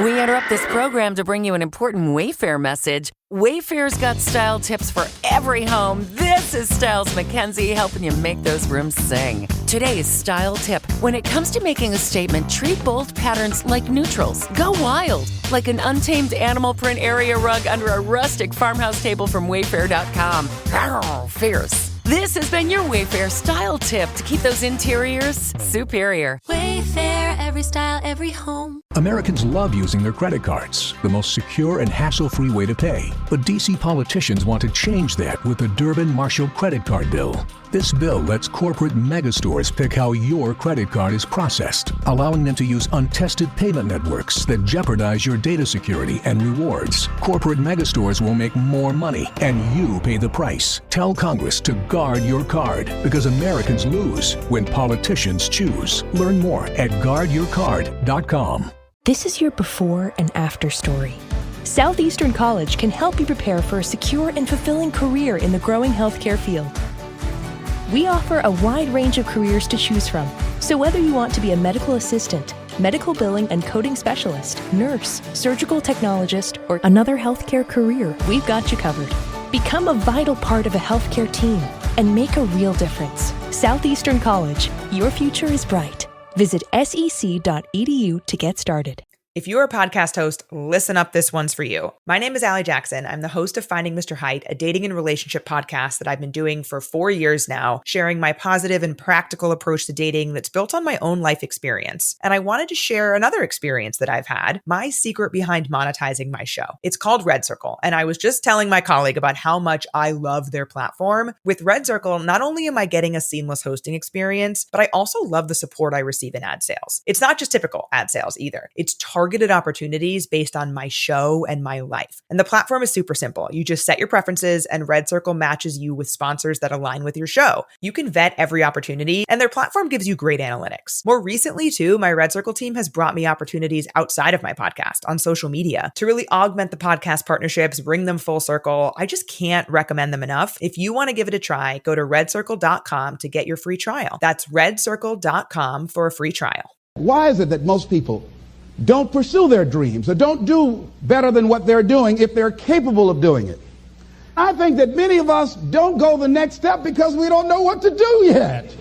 We interrupt this program to bring you an important Wayfair message. Wayfair's got style tips for every home. This is Styles McKenzie helping you make those rooms sing. Today's style tip. When it comes to making a statement, treat bold patterns like neutrals. Go wild, like an untamed animal print area rug under a rustic farmhouse table from Wayfair.com. Arr, fierce. This has been your Wayfair style tip to keep those interiors superior. Wayfair, every style, every home. Americans love using their credit cards, the most secure and hassle-free way to pay. But D.C. politicians want to change that with the Durbin-Marshall credit card bill. This bill lets corporate megastores pick how your credit card is processed, allowing them to use untested payment networks that jeopardize your data security and rewards. Corporate megastores will make more money, and you pay the price. Tell Congress to guard your card, because Americans lose when politicians choose. Learn more at guardyourcard.com. This is your before and after story. Southeastern College can help you prepare for a secure and fulfilling career in the growing healthcare field. We offer a wide range of careers to choose from. So whether you want to be a medical assistant, medical billing and coding specialist, nurse, surgical technologist, or another healthcare career, we've got you covered. Become a vital part of a healthcare team and make a real difference. Southeastern College, your future is bright. Visit sec.edu to get started. If you're a podcast host, listen up, this one's for you. My name is Allie Jackson. I'm the host of Finding Mr. Height, a dating and relationship podcast that I've been doing for 4 years now, sharing my positive and practical approach to dating that's built on my own life experience. And I wanted to share another experience that I've had, my secret behind monetizing my show. It's called Red Circle, and I was just telling my colleague about how much I love their platform. With Red Circle, not only am I getting a seamless hosting experience, but I also love the support I receive in ad sales. It's not just typical ad sales either. It's targeted opportunities based on my show and my life. And the platform is super simple. You just set your preferences and Red Circle matches you with sponsors that align with your show. You can vet every opportunity and their platform gives you great analytics. More recently too, my Red Circle team has brought me opportunities outside of my podcast on social media to really augment the podcast partnerships, bring them full circle. I just can't recommend them enough. If you want to give it a try, go to redcircle.com to get your free trial. That's redcircle.com for a free trial. Why is it that most people don't pursue their dreams or don't do better than what they're doing if they're capable of doing it? I think that many of us don't go the next step because we don't know what to do yet.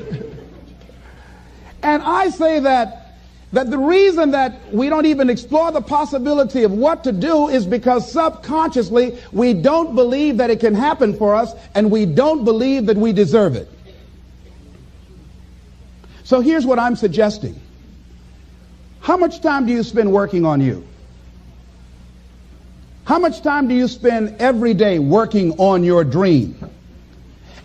And I say that the reason that we don't even explore the possibility of what to do is because subconsciously we don't believe that it can happen for us and we don't believe that we deserve it. So here's what I'm suggesting. How much time do you spend working on you? How much time do you spend every day working on your dream?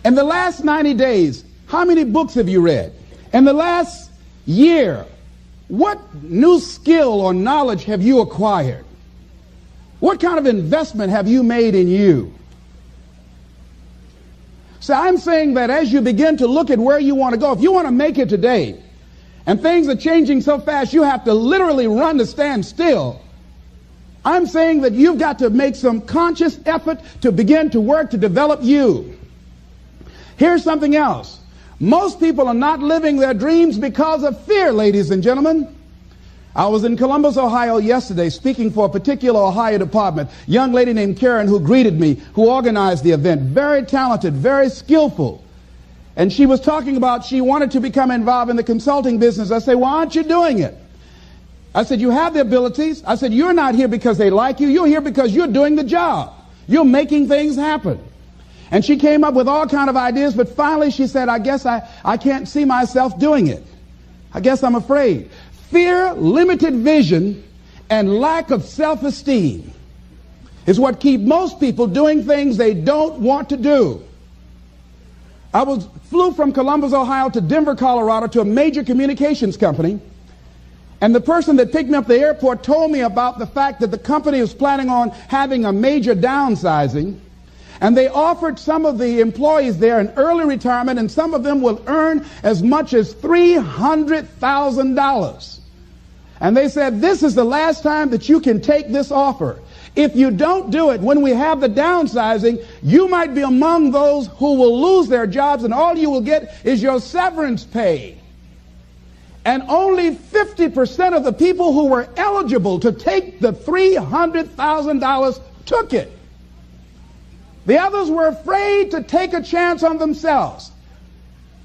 In the last 90 days, how many books have you read? In the last year, what new skill or knowledge have you acquired? What kind of investment have you made in you? So I'm saying that as you begin to look at where you want to go, if you want to make it today, and things are changing so fast, you have to literally run to stand still. I'm saying that you've got to make some conscious effort to begin to work to develop you. Here's something else. Most people are not living their dreams because of fear, ladies and gentlemen. I was in Columbus, Ohio yesterday speaking for a particular Ohio department. A young lady named Karen who greeted me, who organized the event. Very talented, very skillful. And she was talking about she wanted to become involved in the consulting business. I said, why aren't you doing it? I said, you have the abilities. I said, you're not here because they like you. You're here because you're doing the job. You're making things happen. And she came up with all kind of ideas, but finally she said, I guess I can't see myself doing it. I guess I'm afraid. Fear, limited vision, and lack of self-esteem is what keep most people doing things they don't want to do. I flew from Columbus, Ohio to Denver, Colorado to a major communications company. And the person that picked me up at the airport told me about the fact that the company was planning on having a major downsizing. And they offered some of the employees there an early retirement, and some of them will earn as much as $300,000. And they said, this is the last time that you can take this offer. If you don't do it, when we have the downsizing, you might be among those who will lose their jobs, and all you will get is your severance pay. And only 50% of the people who were eligible to take the $300,000 took it. The others were afraid to take a chance on themselves.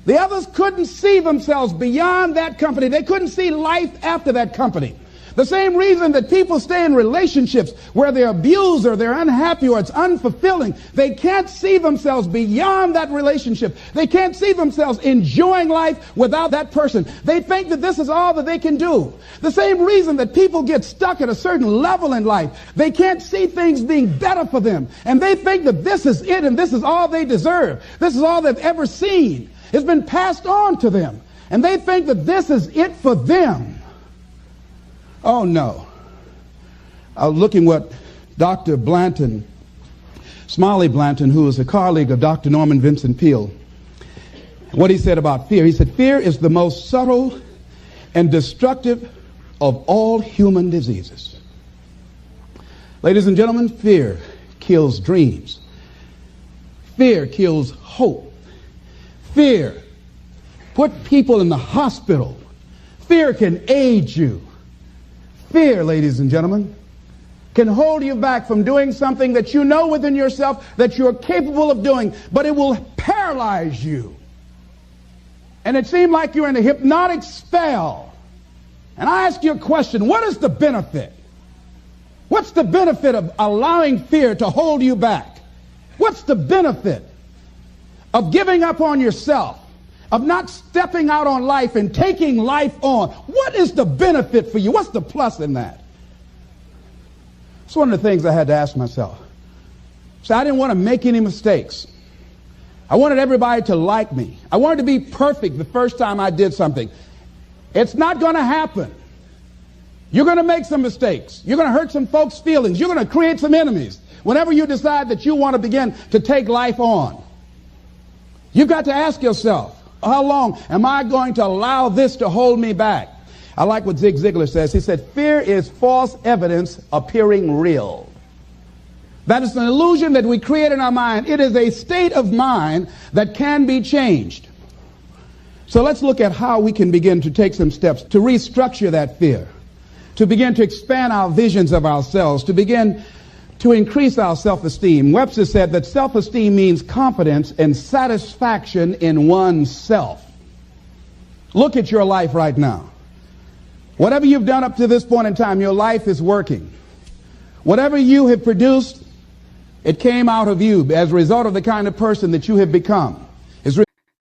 The others couldn't see themselves beyond that company. They couldn't see life after that company. The same reason that people stay in relationships where they're abused or they're unhappy or it's unfulfilling. They can't see themselves beyond that relationship. They can't see themselves enjoying life without that person. They think that this is all that they can do. The same reason that people get stuck at a certain level in life. They can't see things being better for them. And they think that this is it and this is all they deserve. This is all they've ever seen. It's been passed on to them. And they think that this is it for them. Oh, no. I was looking what Dr. Blanton, Smiley Blanton, who is a colleague of Dr. Norman Vincent Peale, what he said about fear. He said, fear is the most subtle and destructive of all human diseases. Ladies and gentlemen, fear kills dreams. Fear kills hope. Fear put people in the hospital. Fear can age you. Fear, ladies and gentlemen, can hold you back from doing something that you know within yourself that you're capable of doing, but it will paralyze you. And it seemed like you're in a hypnotic spell. And I ask you a question, what is the benefit? What's the benefit of allowing fear to hold you back? What's the benefit of giving up on yourself? Of not stepping out on life and taking life on? What is the benefit for you? What's the plus in that? It's one of the things I had to ask myself. So I didn't want to make any mistakes. I wanted everybody to like me. I wanted to be perfect the first time I did something. It's not going to happen. You're going to make some mistakes. You're going to hurt some folks' feelings. You're going to create some enemies whenever you decide that you want to begin to take life on. You've got to ask yourself, how long am I going to allow this to hold me back? I like what Zig Ziglar says. He said, fear is false evidence appearing real. That is an illusion that we create in our mind. It is a state of mind that can be changed. So let's look at how we can begin to take some steps to restructure that fear, to begin to expand our visions of ourselves, to begin to increase our self-esteem. Webster said that self-esteem means confidence and satisfaction in oneself. Look at your life right now. Whatever you've done up to this point in time, your life is working. Whatever you have produced, it came out of you as a result of the kind of person that you have become.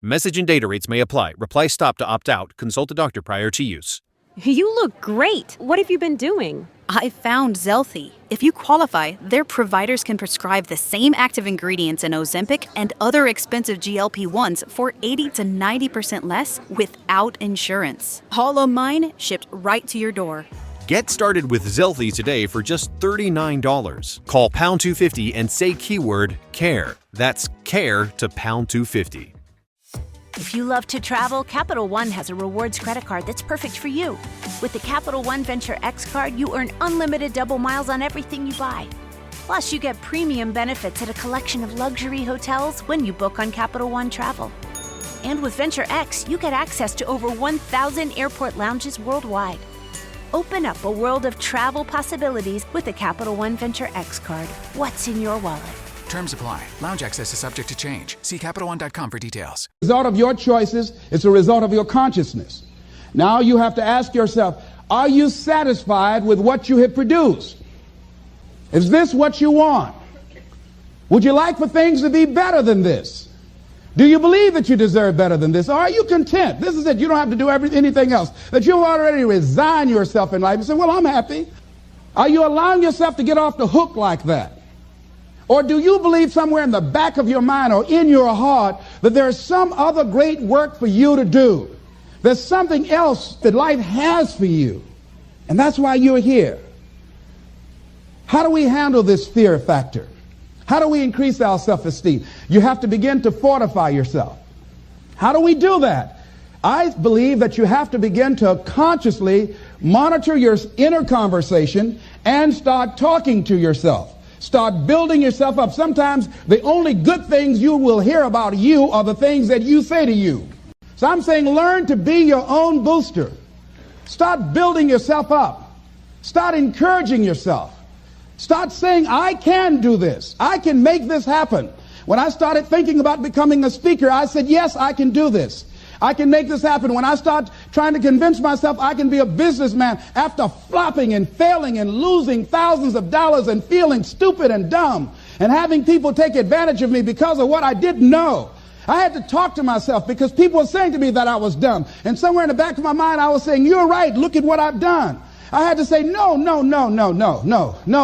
Message and data rates may apply. Reply stop to opt out. Consult a doctor prior to use. You look great. What have you been doing? I found Zelthy. If you qualify, their providers can prescribe the same active ingredients in Ozempic and other expensive GLP-1s for 80 to 90% less without insurance. All of mine shipped right to your door. Get started with Zelthy today for just $39. Call pound 250 and say keyword CARE. That's CARE to pound 250. If you love to travel, Capital One has a rewards credit card that's perfect for you. With the Capital One Venture X card, you earn unlimited double miles on everything you buy. Plus, you get premium benefits at a collection of luxury hotels when you book on Capital One Travel. And with Venture X, you get access to over 1,000 airport lounges worldwide. Open up a world of travel possibilities with the Capital One Venture X card. What's in your wallet? Terms apply. Lounge access is subject to change. See CapitalOne.com for details. The result of your choices is a result of your consciousness. Now you have to ask yourself, are you satisfied with what you have produced? Is this what you want? Would you like for things to be better than this? Do you believe that you deserve better than this? Or are you content? This is it. You don't have to do anything else. That you've already resigned yourself in life and say, well, I'm happy. Are you allowing yourself to get off the hook like that? Or do you believe somewhere in the back of your mind or in your heart that there's some other great work for you to do? There's something else that life has for you. And that's why you're here. How do we handle this fear factor? How do we increase our self-esteem? You have to begin to fortify yourself. How do we do that? I believe that you have to begin to consciously monitor your inner conversation and start talking to yourself. Start building yourself up. Sometimes the only good things you will hear about you are the things that you say to you. So I'm saying learn to be your own booster. Start building yourself up. Start encouraging yourself. Start saying, I can do this. I can make this happen. When I started thinking about becoming a speaker, I said, yes, I can do this. I can make this happen. When I start trying to convince myself I can be a businessman after flopping and failing and losing thousands of dollars and feeling stupid and dumb and having people take advantage of me because of what I didn't know, I had to talk to myself because people were saying to me that I was dumb. And somewhere in the back of my mind, I was saying, you're right. Look at what I've done. I had to say, no,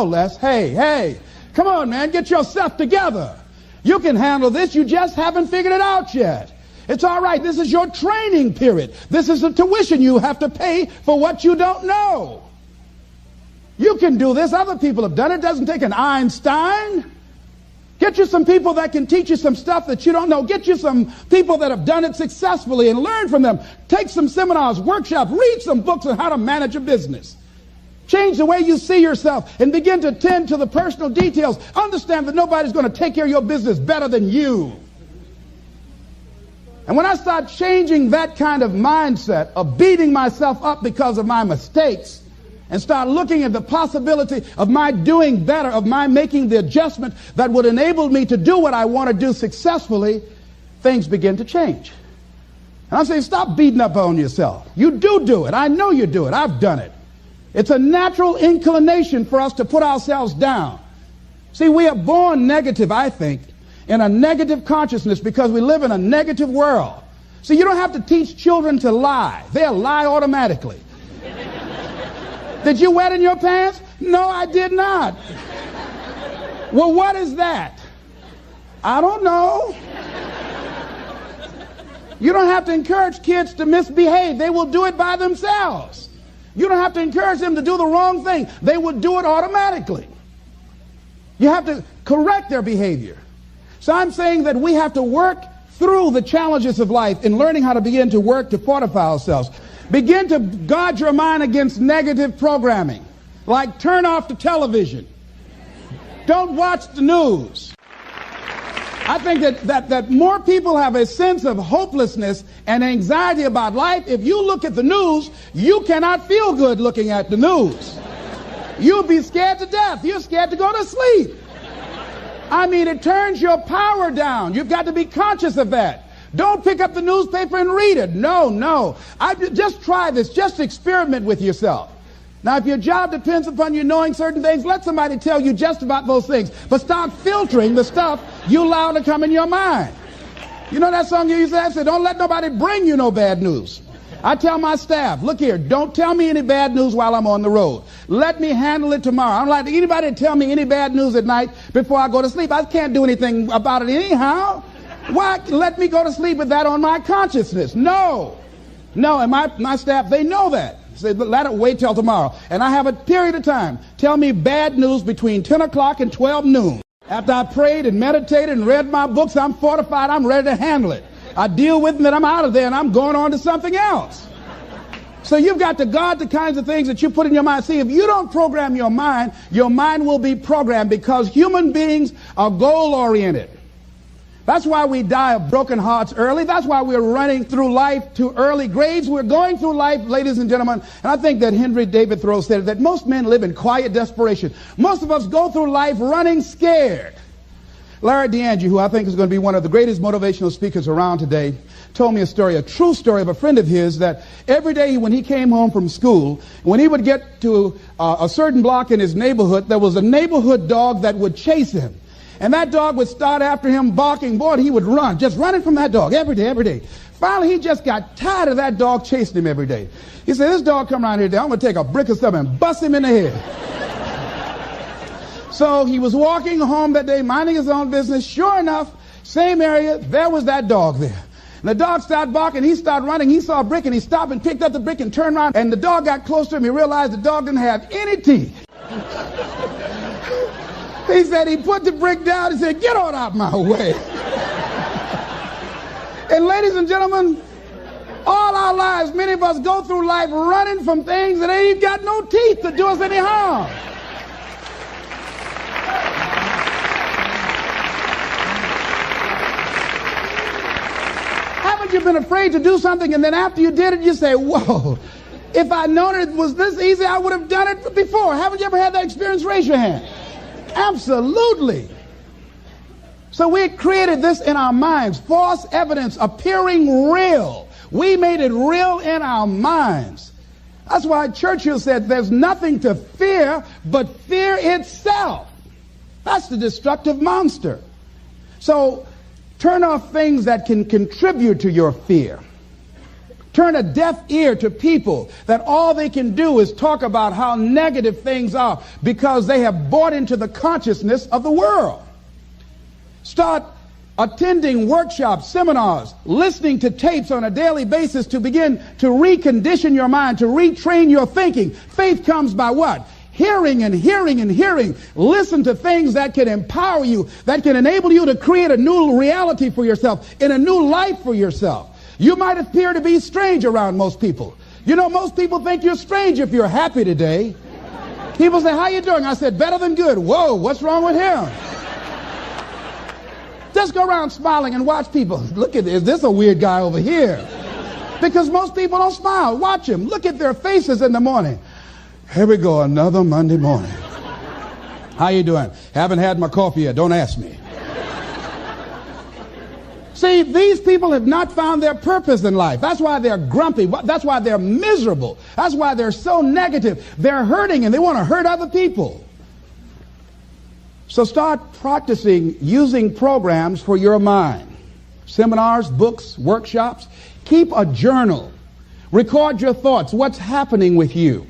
Les. Hey, come on, man. Get yourself together. You can handle this. You just haven't figured it out yet. It's all right. This is your training period. This is the tuition you have to pay for what you don't know. You can do this. Other people have done it. It doesn't take an Einstein. Get you some people that can teach you some stuff that you don't know. Get you some people that have done it successfully and learn from them. Take some seminars, workshops, read some books on how to manage a business. Change the way you see yourself and begin to tend to the personal details. Understand that nobody's going to take care of your business better than you. And when I start changing that kind of mindset of beating myself up because of my mistakes and start looking at the possibility of my doing better, of my making the adjustment that would enable me to do what I want to do successfully, things begin to change. And I'm saying, stop beating up on yourself. You do it. I know you do it. I've done it. It's a natural inclination for us to put ourselves down. See, we are born negative, I think, in a negative consciousness because we live in a negative world. See, you don't have to teach children to lie. They'll lie automatically. Did you wet in your pants? No, I did not. Well, what is that? I don't know. You don't have to encourage kids to misbehave. They will do it by themselves. You don't have to encourage them to do the wrong thing. They will do it automatically. You have to correct their behavior. So I'm saying that we have to work through the challenges of life in learning how to begin to work to fortify ourselves. Begin to guard your mind against negative programming, like turn off the television. Don't watch the news. I think that more people have a sense of hopelessness and anxiety about life. If you look at the news, you cannot feel good looking at the news. You'll be scared to death. You're scared to go to sleep. I mean, it turns your power down. You've got to be conscious of that. Don't pick up the newspaper and read it. No. Just try this. Just experiment with yourself. Now, if your job depends upon you knowing certain things, let somebody tell you just about those things. But start filtering the stuff you allow to come in your mind. You know that song you used to have? Say, don't let nobody bring you no bad news. I tell my staff, look here, don't tell me any bad news while I'm on the road. Let me handle it tomorrow. I don't like anybody to tell me any bad news at night before I go to sleep. I can't do anything about it anyhow. Why let me go to sleep with that on my consciousness? No, and my staff, they know that. Say, let it wait till tomorrow. And I have a period of time. Tell me bad news between 10 o'clock and 12 noon. After I prayed and meditated and read my books, I'm fortified, I'm ready to handle it. I deal with them and I'm out of there and I'm going on to something else. So you've got to guard the kinds of things that you put in your mind. See, if you don't program your mind will be programmed because human beings are goal-oriented. That's why we die of broken hearts early. That's why we're running through life to early grades. We're going through life, ladies and gentlemen. And I think that Henry David Thoreau said that most men live in quiet desperation. Most of us go through life running scared. Larry DeAngie, who I think is going to be one of the greatest motivational speakers around today, told me a true story of a friend of his that every day when he came home from school, when he would get to a certain block in his neighborhood, there was a neighborhood dog that would chase him. And that dog would start after him barking. Boy, he would run, just running from that dog every day. Finally, he just got tired of that dog chasing him every day. He said, this dog come around here today, I'm going to take a brick or something and bust him in the head. So he was walking home that day, minding his own business. Sure enough, same area, there was that dog there. And the dog started barking, he started running, he saw a brick and he stopped and picked up the brick and turned around. And the dog got close to him, he realized the dog didn't have any teeth. He said he put the brick down and said, get on out my way. And ladies and gentlemen, all our lives, many of us go through life running from things that ain't got no teeth to do us any harm. Haven't you been afraid to do something and then after you did it, you say, whoa, If I'd known it was this easy, I would have done it before. Haven't you ever had that experience? Raise your hand. Absolutely. So we created this in our minds, false evidence appearing real. We made it real in our minds. That's why Churchill said there's nothing to fear but fear itself. That's the destructive monster. So turn off things that can contribute to your fear. Turn a deaf ear to people that all they can do is talk about how negative things are because they have bought into the consciousness of the world. Start attending workshops, seminars, listening to tapes on a daily basis to begin to recondition your mind, to retrain your thinking. Faith comes by what? Hearing and hearing and hearing. Listen to things that can empower you, that can enable you to create a new reality for yourself, in a new life for yourself. You might appear to be strange around most people. You know, most people think you're strange if you're happy today. People say, how you doing? I said, better than good. Whoa, what's wrong with him? Just go around smiling and watch people. Look at this. This is a weird guy over here. Because most people don't smile. Watch them. Look at their faces in the morning. Here we go, another Monday morning. How you doing? Haven't had my coffee yet. Don't ask me. See, these people have not found their purpose in life. That's why they're grumpy. That's why they're miserable. That's why they're so negative. They're hurting and they want to hurt other people. So start practicing using programs for your mind. Seminars, books, workshops. Keep a journal. Record your thoughts. What's happening with you?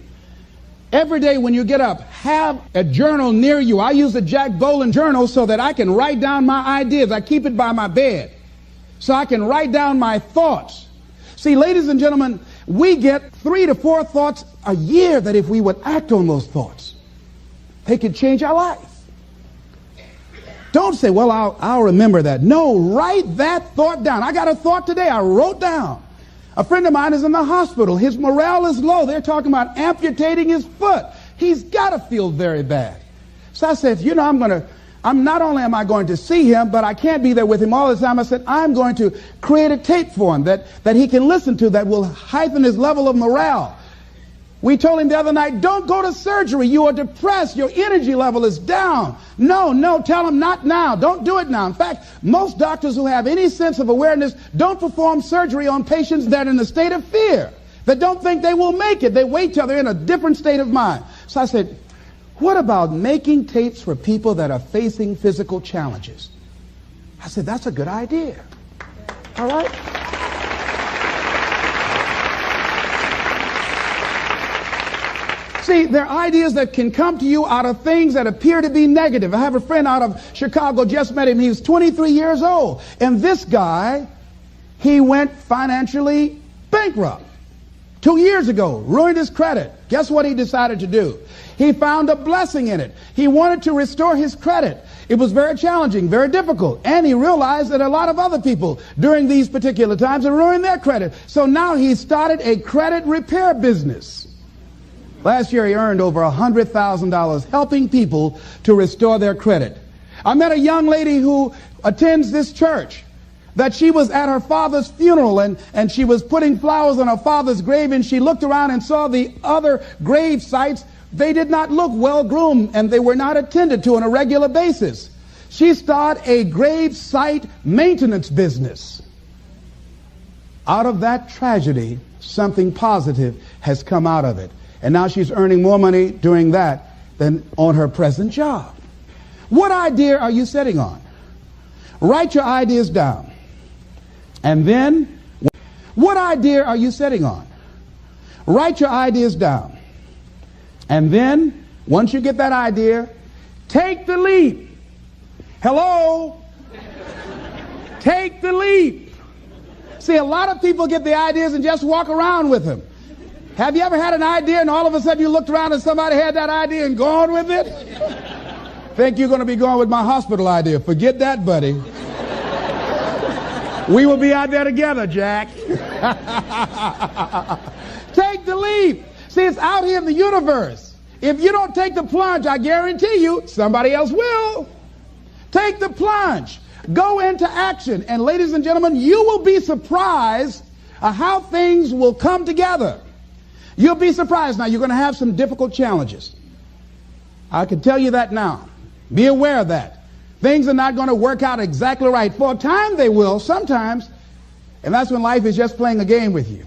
Every day when you get up, have a journal near you. I use a Jack Boland journal so that I can write down my ideas. I keep it by my bed so I can write down my thoughts. See, ladies and gentlemen, we get 3 to 4 thoughts a year that if we would act on those thoughts, they could change our life. Don't say, well, I'll remember that. No, write that thought down. I got a thought today I wrote down. A friend of mine is in the hospital. His morale is low. They're talking about amputating his foot. He's got to feel very bad. So I said, you know, not only am I going to see him, but I can't be there with him all the time. I said, I'm going to create a tape for him that he can listen to that will heighten his level of morale. We told him the other night, don't go to surgery. You are depressed. Your energy level is down. No, tell him not now. Don't do it now. In fact, most doctors who have any sense of awareness don't perform surgery on patients that are in a state of fear, that don't think they will make it. They wait till they're in a different state of mind. So I said, what about making tapes for people that are facing physical challenges? I said, that's a good idea. All right? See, there are ideas that can come to you out of things that appear to be negative. I have a friend out of Chicago, just met him. He's 23 years old. And this guy, he went financially bankrupt 2 years ago, ruined his credit. Guess what he decided to do? He found a blessing in it. He wanted to restore his credit. It was very challenging, very difficult. And he realized that a lot of other people during these particular times have ruined their credit. So now he started a credit repair business. Last year, he earned over $100,000 helping people to restore their credit. I met a young lady who attends this church, that she was at her father's funeral and she was putting flowers on her father's grave, and she looked around and saw the other grave sites. They did not look well groomed and they were not attended to on a regular basis. She started a grave site maintenance business. Out of that tragedy, something positive has come out of it. And now she's earning more money doing that than on her present job. What idea are you sitting on? Write your ideas down. And then, what idea are you sitting on? Write your ideas down. And then, once you get that idea, take the leap. Hello? Take the leap. See, a lot of people get the ideas and just walk around with them. Have you ever had an idea and all of a sudden you looked around and somebody had that idea and gone with it? Think you're going to be going with my hospital idea. Forget that, buddy. We will be out there together, Jack. Take the leap. See, it's out here in the universe. If you don't take the plunge, I guarantee you somebody else will. Take the plunge. Go into action. And ladies and gentlemen, you will be surprised at how things will come together. You'll be surprised now. You're going to have some difficult challenges. I can tell you that now. Be aware of that. Things are not going to work out exactly right. For a time they will, sometimes. And that's when life is just playing a game with you.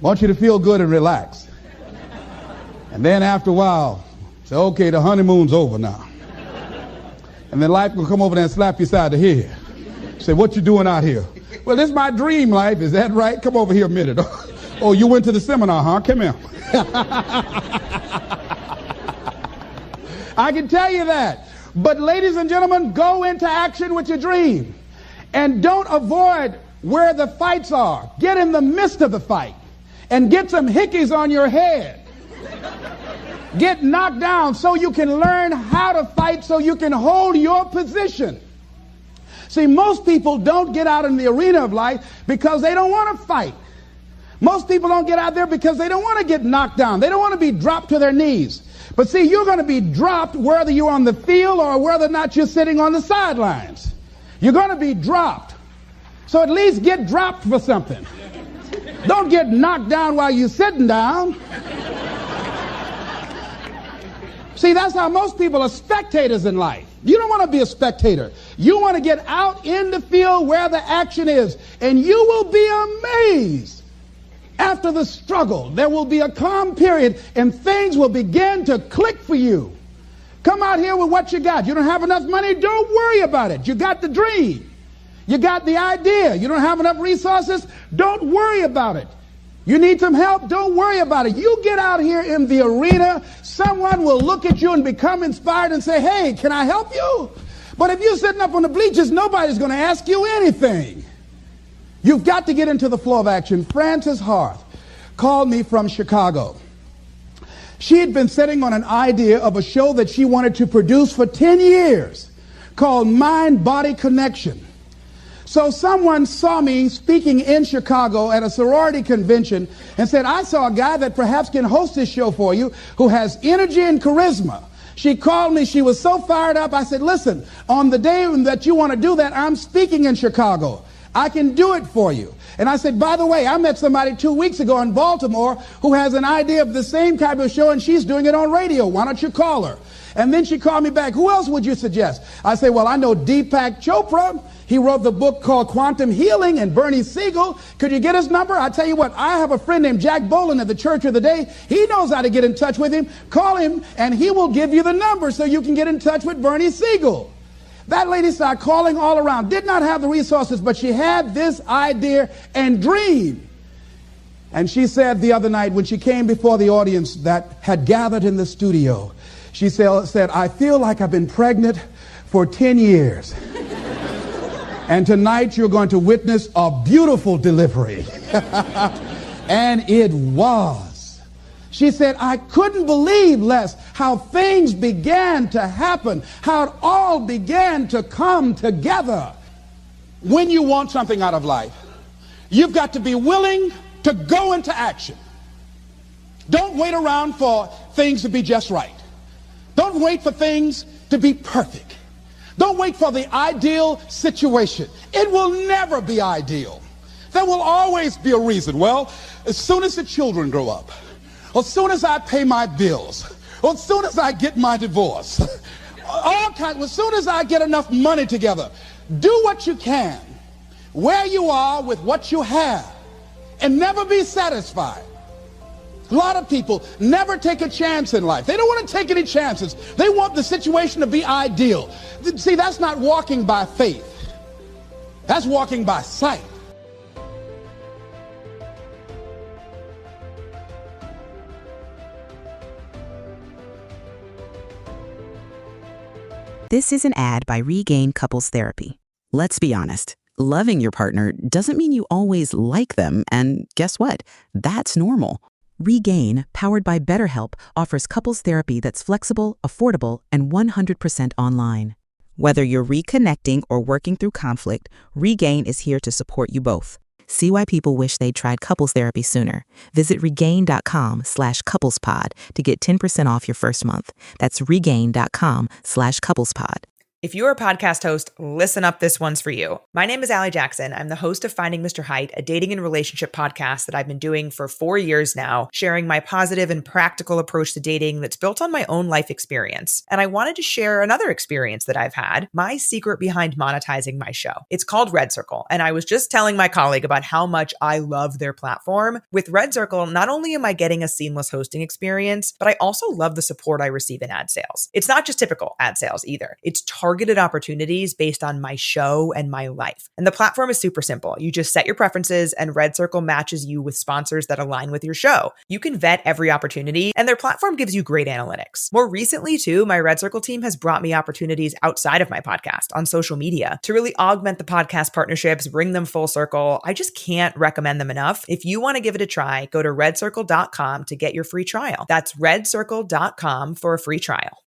Want you to feel good and relax. And then after a while, say, okay, the honeymoon's over now. And then life will come over there and slap you side the head. Say, what you doing out here? Well, this is my dream life. Is that right? Come over here a minute. Oh, you went to the seminar, huh? Come here. I can tell you that. But ladies and gentlemen, go into action with your dream. And don't avoid where the fights are. Get in the midst of the fight. And get some hickeys on your head. Get knocked down so you can learn how to fight, so you can hold your position. See, most people don't get out in the arena of life because they don't want to fight. Most people don't get out there because they don't want to get knocked down. They don't want to be dropped to their knees. But see, you're going to be dropped whether you're on the field or whether or not you're sitting on the sidelines. You're going to be dropped. So at least get dropped for something. Don't get knocked down while you're sitting down. See, that's how most people are spectators in life. You don't want to be a spectator. You want to get out in the field where the action is. And you will be amazed. After the struggle, there will be a calm period and things will begin to click for you. Come out here with what you got. You don't have enough money? Don't worry about it. You got the dream. You got the idea. You don't have enough resources? Don't worry about it. You need some help? Don't worry about it. You get out here in the arena, someone will look at you and become inspired and say, hey, can I help you? But if you're sitting up on the bleachers, nobody's going to ask you anything. You've got to get into the flow of action. Frances Harth called me from Chicago. She had been sitting on an idea of a show that she wanted to produce for 10 years called Mind-Body Connection. So someone saw me speaking in Chicago at a sorority convention and said, I saw a guy that perhaps can host this show for you who has energy and charisma. She called me. She was so fired up. I said, listen, on the day that you want to do that, I'm speaking in Chicago. I can do it for you. And I said, by the way, I met somebody 2 weeks ago in Baltimore who has an idea of the same type of show, and she's doing it on radio. Why don't you call her? And then she called me back. Who else would you suggest? I said, well, I know Deepak Chopra. He wrote the book called Quantum Healing, and Bernie Siegel. Could you get his number? I tell you what, I have a friend named Jack Boland at the Church of the Day. He knows how to get in touch with him. Call him, and he will give you the number so you can get in touch with Bernie Siegel. That lady started calling all around. Did not have the resources, but she had this idea and dream. And she said the other night when she came before the audience that had gathered in the studio, she said, I feel like I've been pregnant for 10 years. And tonight you're going to witness a beautiful delivery. And it was. She said, I couldn't believe, Les, how things began to happen, how it all began to come together. When you want something out of life, you've got to be willing to go into action. Don't wait around for things to be just right. Don't wait for things to be perfect. Don't wait for the ideal situation. It will never be ideal. There will always be a reason. Well, as soon as the children grow up, or as soon as I pay my bills, or as soon as I get my divorce, as soon as I get enough money together, do what you can, where you are with what you have, and never be satisfied. A lot of people never take a chance in life. They don't want to take any chances. They want the situation to be ideal. See, that's not walking by faith. That's walking by sight. This is an ad by Regain Couples Therapy. Let's be honest. Loving your partner doesn't mean you always like them, and guess what? That's normal. Regain, powered by BetterHelp, offers couples therapy that's flexible, affordable, and 100% online. Whether you're reconnecting or working through conflict, Regain is here to support you both. See why people wish they'd tried couples therapy sooner. Visit regain.com/couplespod to get 10% off your first month. That's regain.com/couplespod. If you're a podcast host, listen up, this one's for you. My name is Allie Jackson. I'm the host of Finding Mr. Height, a dating and relationship podcast that I've been doing for 4 years now, sharing my positive and practical approach to dating that's built on my own life experience. And I wanted to share another experience that I've had, my secret behind monetizing my show. It's called Red Circle, and I was just telling my colleague about how much I love their platform. With Red Circle, not only am I getting a seamless hosting experience, but I also love the support I receive in ad sales. It's not just typical ad sales either. It's targeted opportunities based on my show and my life. And the platform is super simple. You just set your preferences and Red Circle matches you with sponsors that align with your show. You can vet every opportunity and their platform gives you great analytics. More recently too, my Red Circle team has brought me opportunities outside of my podcast on social media to really augment the podcast partnerships, bring them full circle. I just can't recommend them enough. If you want to give it a try, go to redcircle.com to get your free trial. That's redcircle.com for a free trial.